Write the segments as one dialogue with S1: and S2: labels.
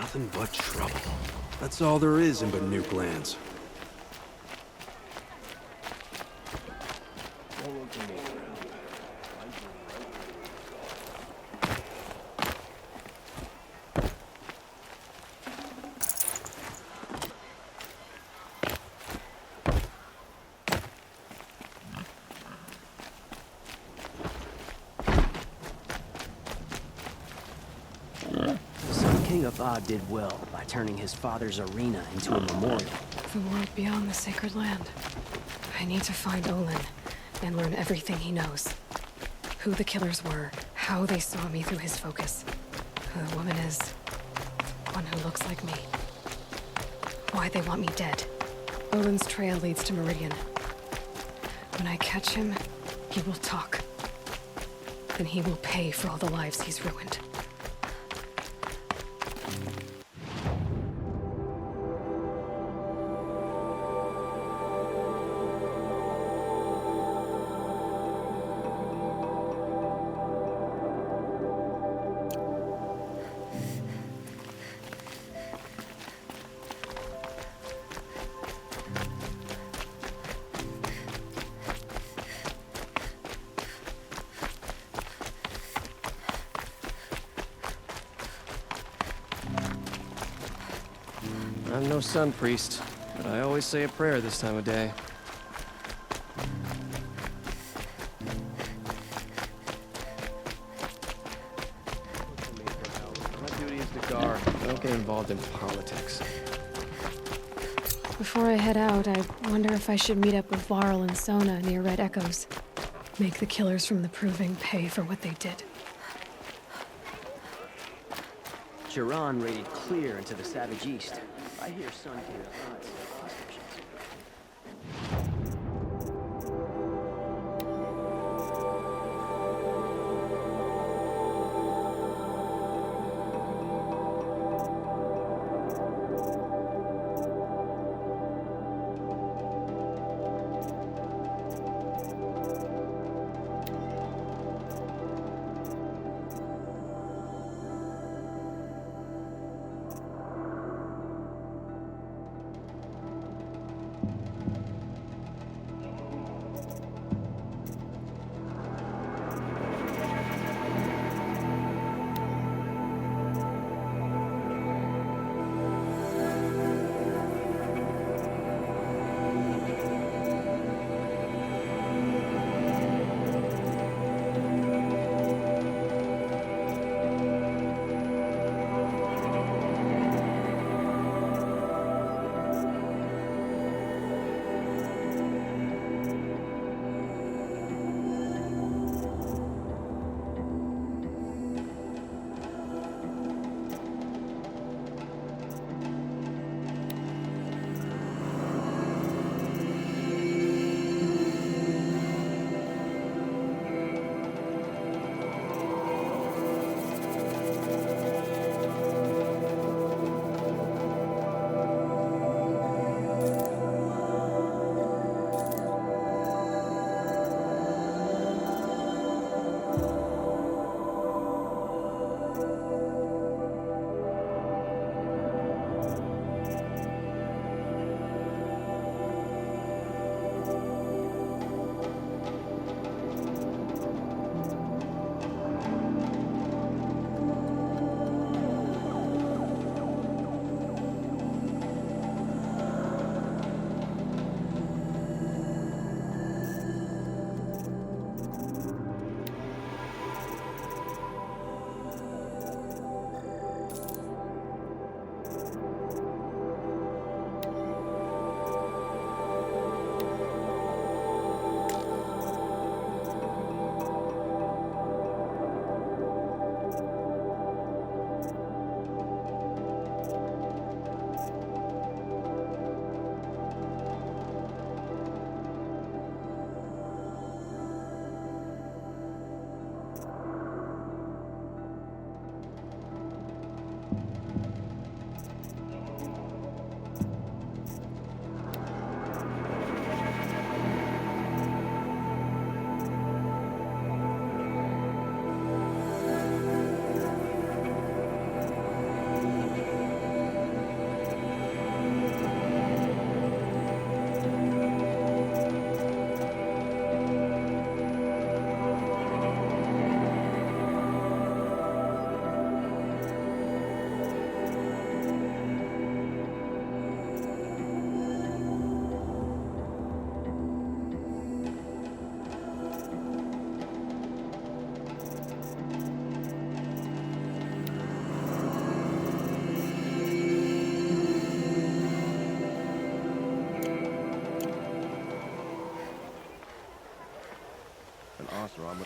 S1: Nothing but trouble. That's all there is in Nuke lands.
S2: King of Odd did well by turning his father's arena into a memorial.
S3: The world beyond the sacred land. I need to find Olin and learn everything he knows. Who the killers were, how they saw me through his focus. Who the woman is. One who looks like me. Why they want me dead. Olin's trail leads to Meridian. When I catch him, he will talk. Then he will pay for all the lives he's ruined.
S4: I'm no sun priest, but I always say a prayer this time of day. My duty is to guard. I don't get involved in politics.
S3: Before I head out, I wonder if I should meet up with Varl and Sona near Red Echoes. Make the killers from the Proving pay for what they did.
S2: Jiran raided clear into the Savage East. I hear Sun here.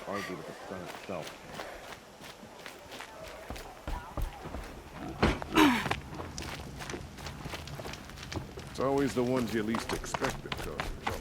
S5: argue with the sun itself.
S6: It's always the ones you least expect that cause trouble.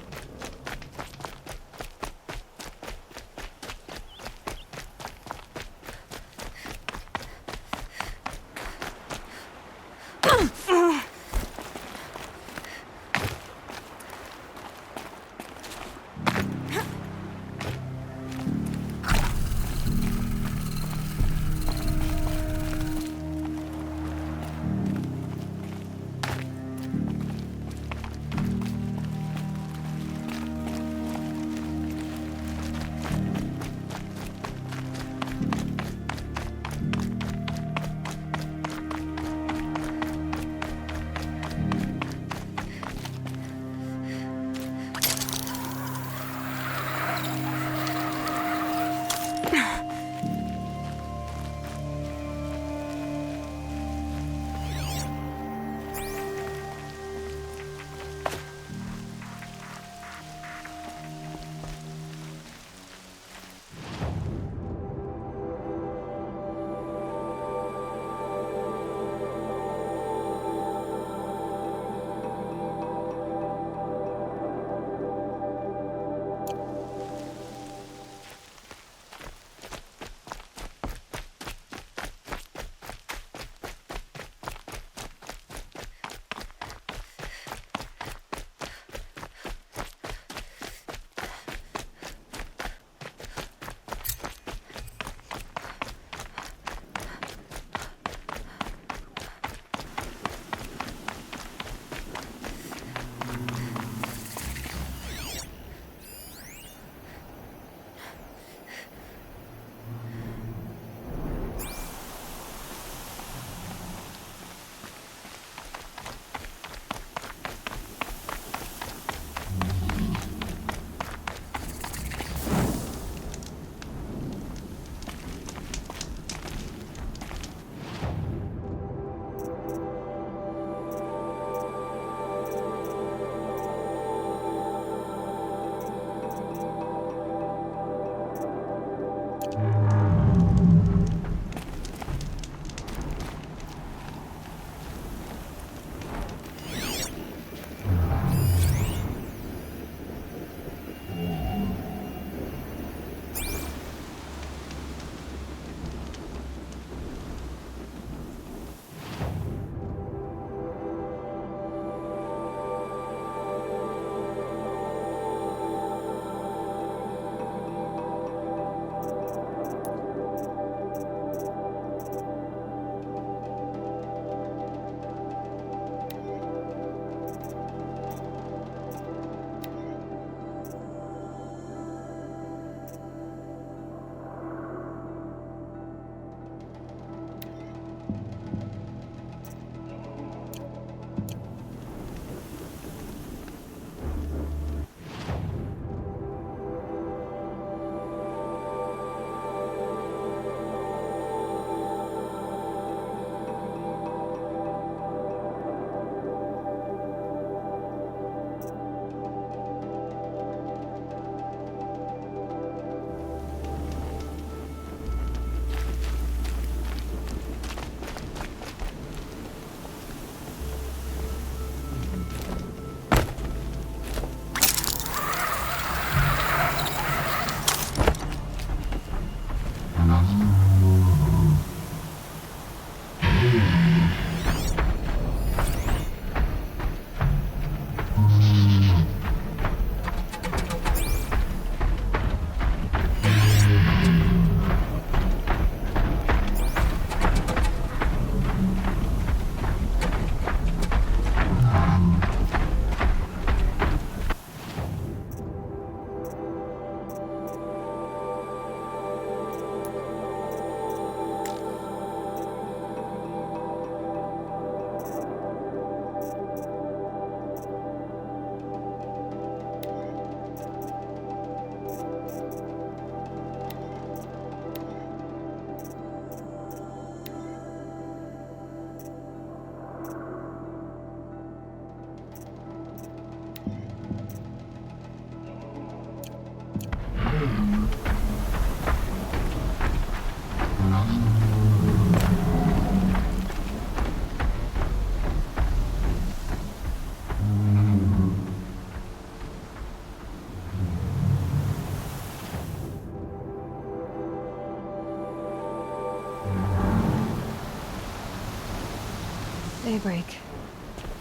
S3: Daybreak.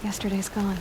S3: Yesterday's gone.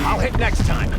S5: I'll hit next time.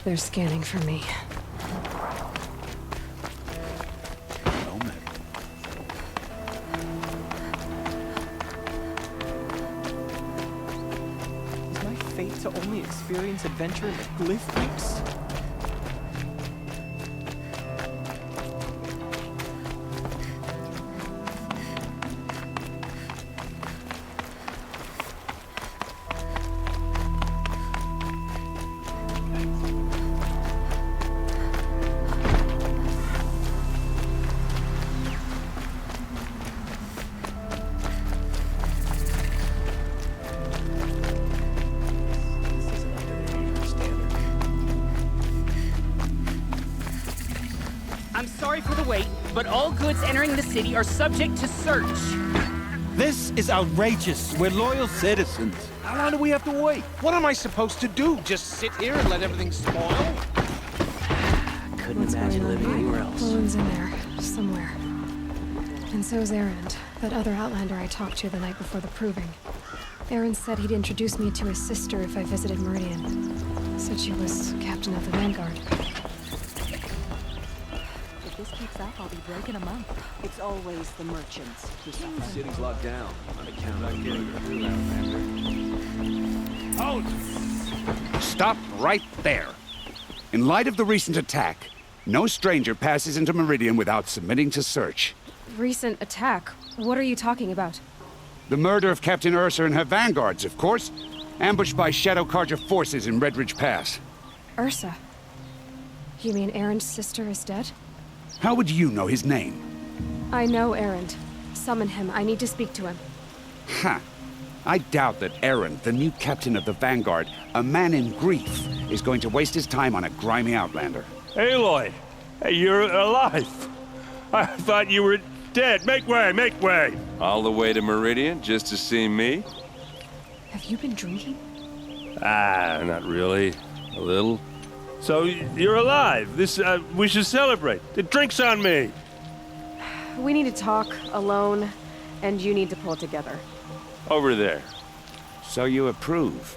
S3: They're scanning for me.
S7: Is my fate to only experience adventure in the glyph deeps?
S8: I'm sorry for the wait, but all goods entering the city are subject to search.
S9: This is outrageous. We're loyal citizens.
S5: How long do we have to wait? What am I supposed to do? Just sit here and let everything spoil?
S2: Couldn't
S3: What's
S2: imagine
S3: going on
S2: living
S3: here?
S2: anywhere else.
S3: Owen's in there, somewhere. And so's Erend, that other Outlander I talked to the night before the proving. Erend said he'd introduce me to his sister if I visited Meridian. Said she was captain of the Vanguard.
S10: If this keeps up, I'll be breaking a month. It's always the merchants who suffer.
S1: The city's locked down on account of
S5: Hold! Stop right there. In light of the recent attack, no stranger passes into Meridian without submitting to search.
S3: Recent attack? What are you talking about?
S5: The murder of Captain Ursa and her vanguards, of course. Ambushed by Shadow Carja forces in Redridge Pass.
S3: Ursa? You mean Erend's sister is dead?
S5: How would you know his name?
S3: I know Erend. Summon him. I need to speak to him.
S5: Ha! I doubt that Erend, the new captain of the Vanguard, a man in grief, is going to waste his time on a grimy outlander.
S11: Aloy! Hey, you're alive! I thought you were dead. Make way, make way!
S12: All the way to Meridian just to see me?
S3: Have you been drinking?
S11: Ah, not really. A little. So, you're alive. We should celebrate. The drink's on me!
S3: We need to talk, alone, and you need to pull it together.
S12: Over there.
S5: So you approve?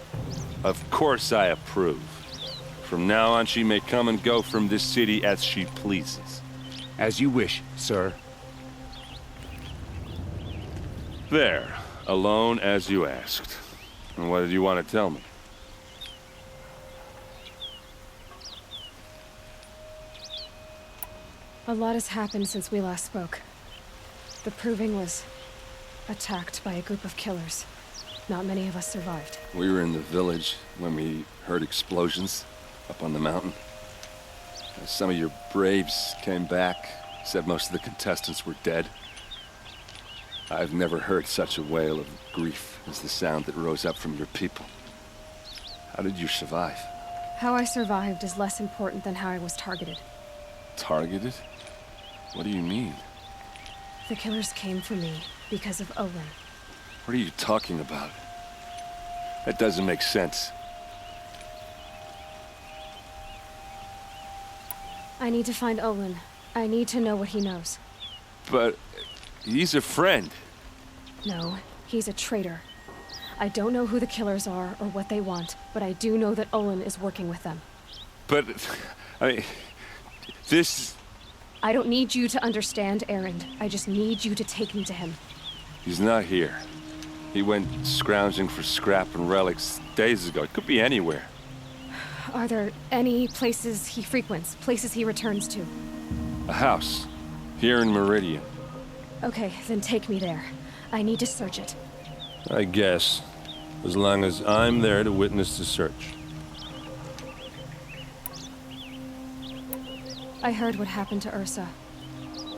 S12: Of course I approve. From now on, she may come and go from this city as she pleases.
S5: As you wish, sir.
S12: There. Alone as you asked. And what did you want to tell me?
S3: A lot has happened since we last spoke. The Proving was attacked by a group of killers. Not many of us survived.
S12: We were in the village when we heard explosions up on the mountain. Some of your braves came back, said most of the contestants were dead. I've never heard such a wail of grief as the sound that rose up from your people. How did you survive?
S3: How I survived is less important than how I was targeted.
S12: Targeted? What do you mean?
S3: The killers came for me because of Olin.
S12: What are you talking about? That doesn't make sense.
S3: I need to find Olin. I need to know what he knows.
S12: But he's a friend.
S3: No, he's a traitor. I don't know who the killers are or what they want, but I do know that Olin is working with them.
S12: But, this...
S3: I don't need you to understand, Erend. I just need you to take me to him.
S12: He's not here. He went scrounging for scrap and relics days ago. It could be anywhere.
S3: Are there any places he frequents, places he returns to?
S12: A house. Here in Meridian.
S3: Okay, then take me there. I need to search it.
S11: I guess. As long as I'm there to witness the search.
S3: I heard what happened to Ursa.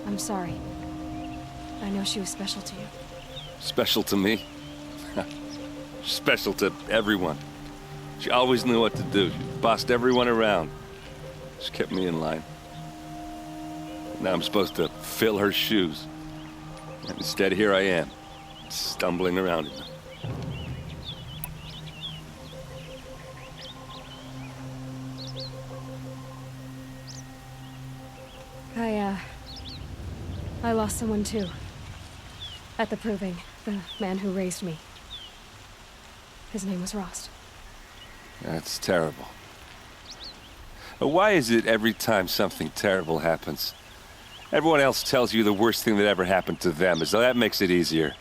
S3: I'm sorry. I know she was special to you.
S12: Special to me? Special to everyone. She always knew what to do. She bossed everyone around. She kept me in line. Now I'm supposed to fill her shoes. And instead, here I am, stumbling around in them.
S3: I lost someone too. At the Proving, the man who raised me. His name was Rost.
S12: That's terrible. Why is it every time something terrible happens, everyone else tells you the worst thing that ever happened to them, as though that makes it easier?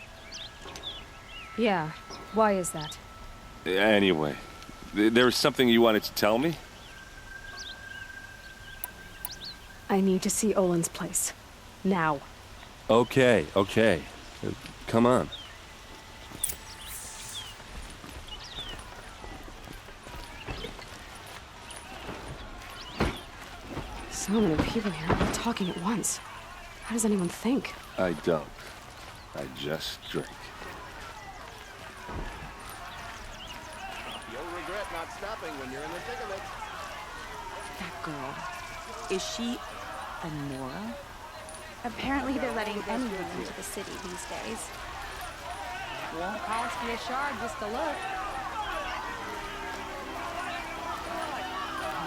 S3: Yeah, why is that?
S12: Anyway, there was something you wanted to tell me?
S3: I need to see Olin's place. Now.
S11: Okay. Come on.
S3: So many people here, all talking at once. How does anyone think?
S12: I don't. I just drink.
S6: You'll regret not stopping when you're in the thick of it.
S10: That girl. Is she... And Nora?
S13: Apparently they're letting anyone into the city these days.
S8: Won't cost you a shard just to look.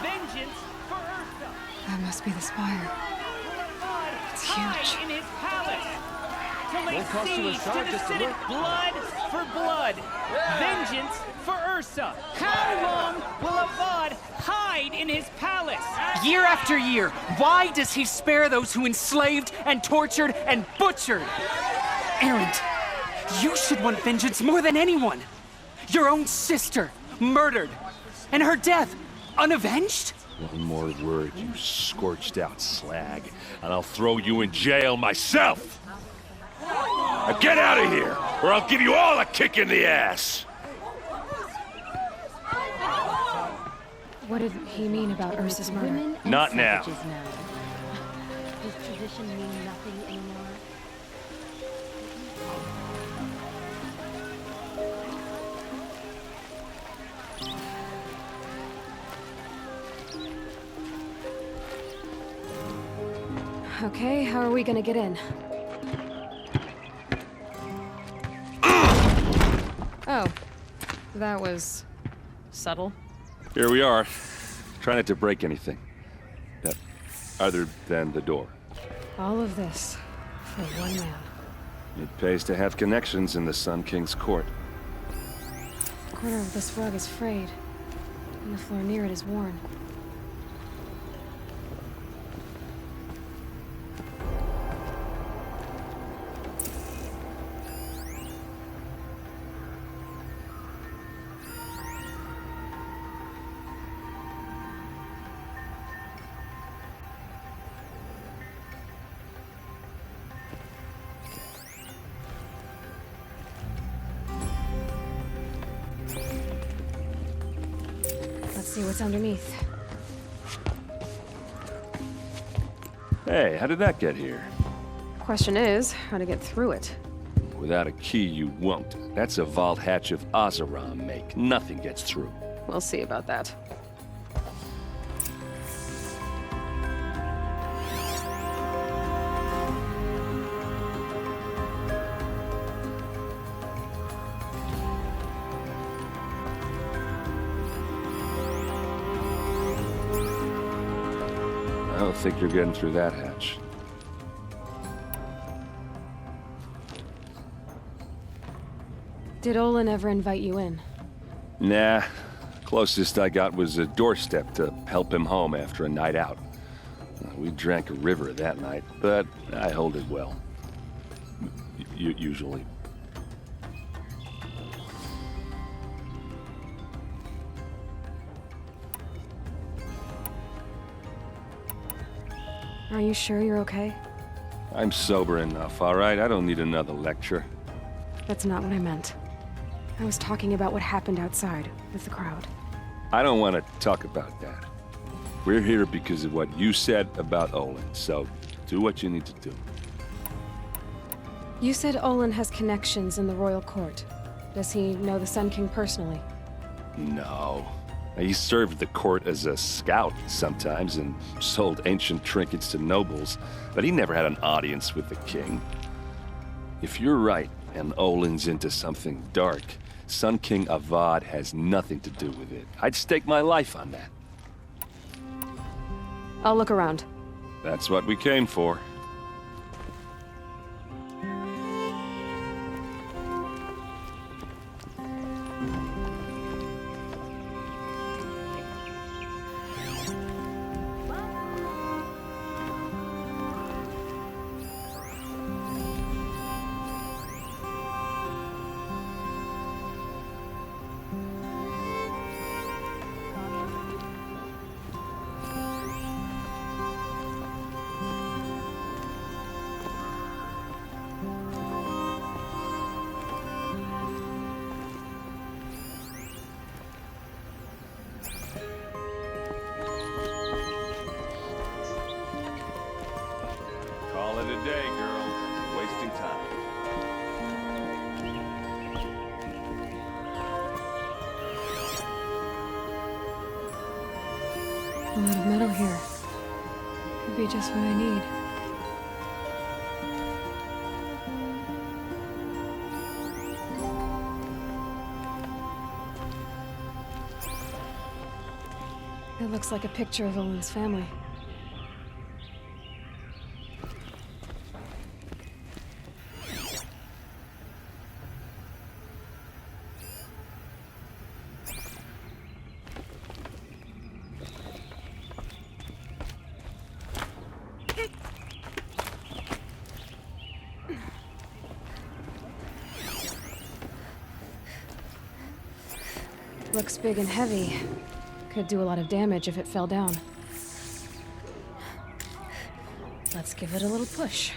S8: Vengeance for Ursa!
S3: That must be the spire. It's huge.
S8: In his palace! To lay
S2: Won't cost you a
S8: siege
S2: shard
S8: to the
S2: just to
S8: city.
S2: look.
S8: Blood for blood. Vengeance for Ursa. How long will Avad hide in his palace? Year after year, why does he spare those who enslaved and tortured and butchered? Erend, you should want vengeance more than anyone. Your own sister, murdered, and her death, unavenged?
S11: One more word, you scorched out slag, and I'll throw you in jail myself! Now get out of here, or I'll give you all a kick in the ass!
S3: What did he mean about Ursa's murder?
S10: Women and
S11: Not now.
S10: savages now. Does tradition mean nothing anymore?
S3: Okay, how are we gonna get in? Oh, that was subtle.
S12: Here we are. Try not to break anything. Yep. Other than the door.
S3: All of this for one man.
S12: It pays to have connections in the Sun King's court.
S3: A corner of this rug is frayed, and the floor near it is worn. Let's see what's underneath.
S12: Hey, how did that get here?
S3: Question is, how to get through it.
S12: Without a key, you won't. That's a vault hatch of Oseram make. Nothing gets through.
S3: We'll see about that.
S12: I don't think you're getting through that hatch.
S3: Did Olin ever invite you in?
S12: Nah. Closest I got was a doorstep to help him home after a night out. We drank a river that night, but I hold it well. Usually.
S3: Are you sure you're okay?
S12: I'm sober enough, all right? I don't need another lecture.
S3: That's not what I meant. I was talking about what happened outside with the crowd.
S12: I don't want to talk about that. We're here because of what you said about Olin, so do what you need to do.
S3: You said Olin has connections in the royal court. Does he know the Sun King personally?
S12: No. He served the court as a scout sometimes and sold ancient trinkets to nobles, but he never had an audience with the king. If you're right, and Olin's into something dark, Sun King Avad has nothing to do with it. I'd stake my life on that.
S3: I'll look around.
S12: That's what we came for.
S11: Call it a day, girl. Wasting time.
S3: A lot of metal here. Could be just what I need. It looks like a picture of Olin's family. Looks big and heavy. Could do a lot of damage if it fell down. Let's give it a little push.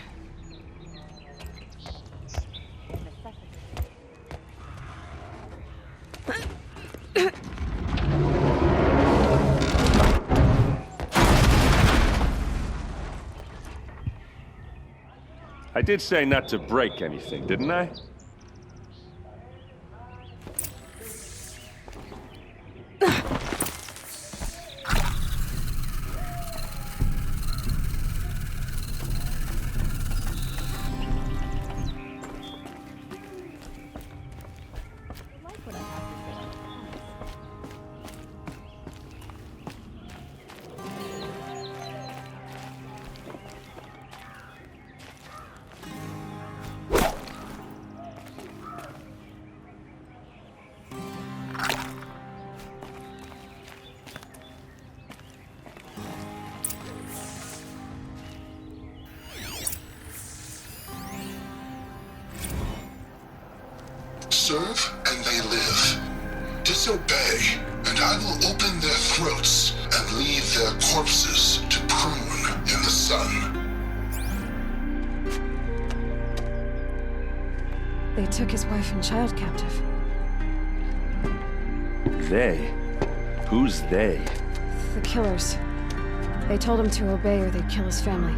S11: I did say not to break anything, didn't I?
S14: Serve and they live. Disobey, and I will open their throats and leave their corpses to prune in the sun.
S3: They took his wife and child captive.
S11: They? Who's they?
S3: The killers. They told him to obey or they'd kill his family.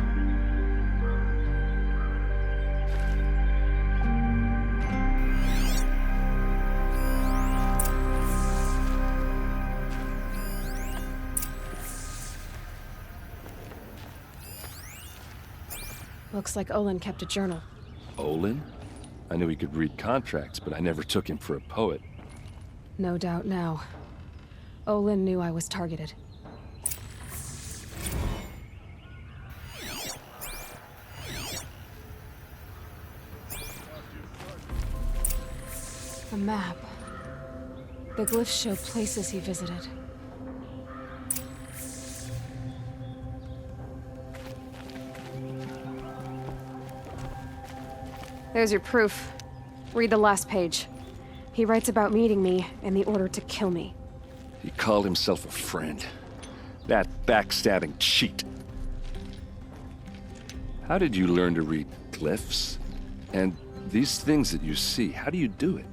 S3: Looks like Olin kept a journal.
S12: Olin? I knew he could read contracts, but I never took him for a poet.
S3: No doubt now. Olin knew I was targeted. A map. The glyphs show places he visited. There's your proof. Read the last page. He writes about meeting me and the order to kill me.
S12: He called himself a friend. That backstabbing cheat. How did you learn to read glyphs? And these things that you see, how do you do it?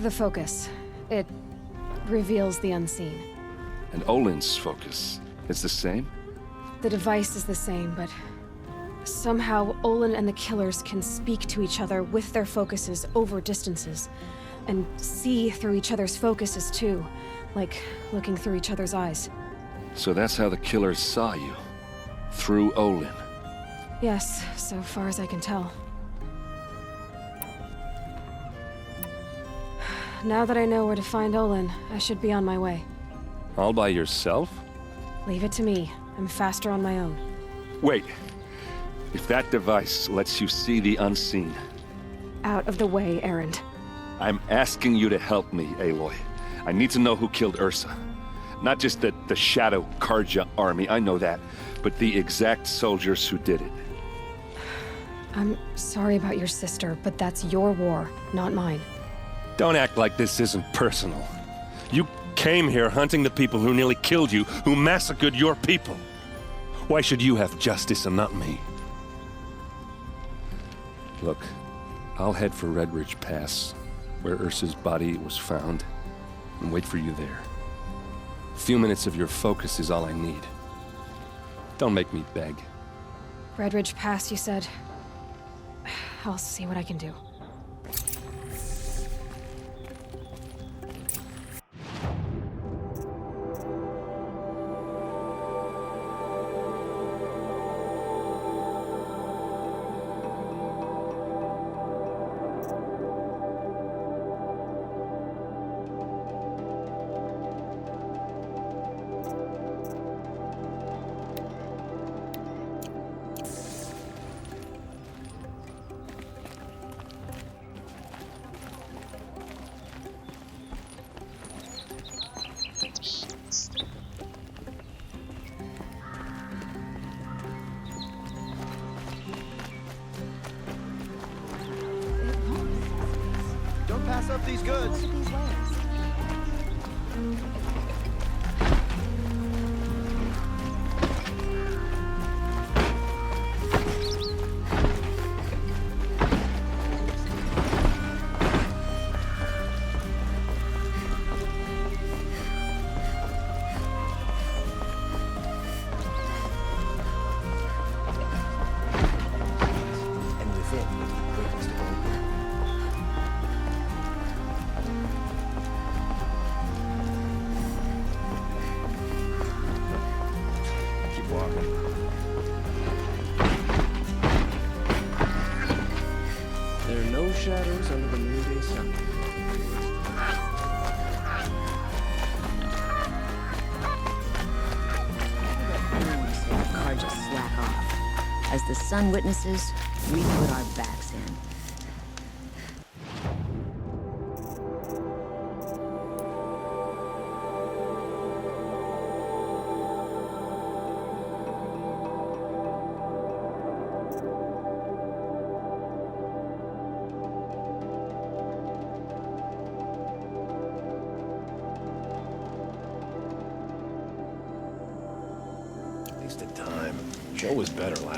S3: The focus. It reveals the unseen.
S12: And Olin's focus, it's the same?
S3: The device is the same, but somehow Olin and the killers can speak to each other with their focuses over distances, and see through each other's focuses too, like looking through each other's eyes.
S12: So that's how the killers saw you? Through Olin?
S3: Yes, so far as I can tell. Now that I know where to find Olin, I should be on my way.
S12: All by yourself?
S3: Leave it to me. I'm faster on my own.
S12: Wait. If that device lets you see the unseen...
S3: Out of the way, Erend.
S12: I'm asking you to help me, Aloy. I need to know who killed Ursa. Not just the Shadow Karja army, I know that, but the exact soldiers who did it.
S3: I'm sorry about your sister, but that's your war, not mine.
S11: Don't act like this isn't personal. You came here hunting the people who nearly killed you, who massacred your people. Why should you have justice and not me?
S12: Look, I'll head for Red Ridge Pass, where Ursa's body was found, and wait for you there. A few minutes of your focus is all I need. Don't make me beg.
S3: Red Ridge Pass, you said? I'll see what I can do.
S9: these goods.
S10: Look at these wares.
S2: And within, witness to open.
S9: Keep walking.
S4: There are no shadows under the noonday sun.
S15: The car just slack off. As the sun witnesses, we put our backs in.
S1: Wasted time. Joe was better last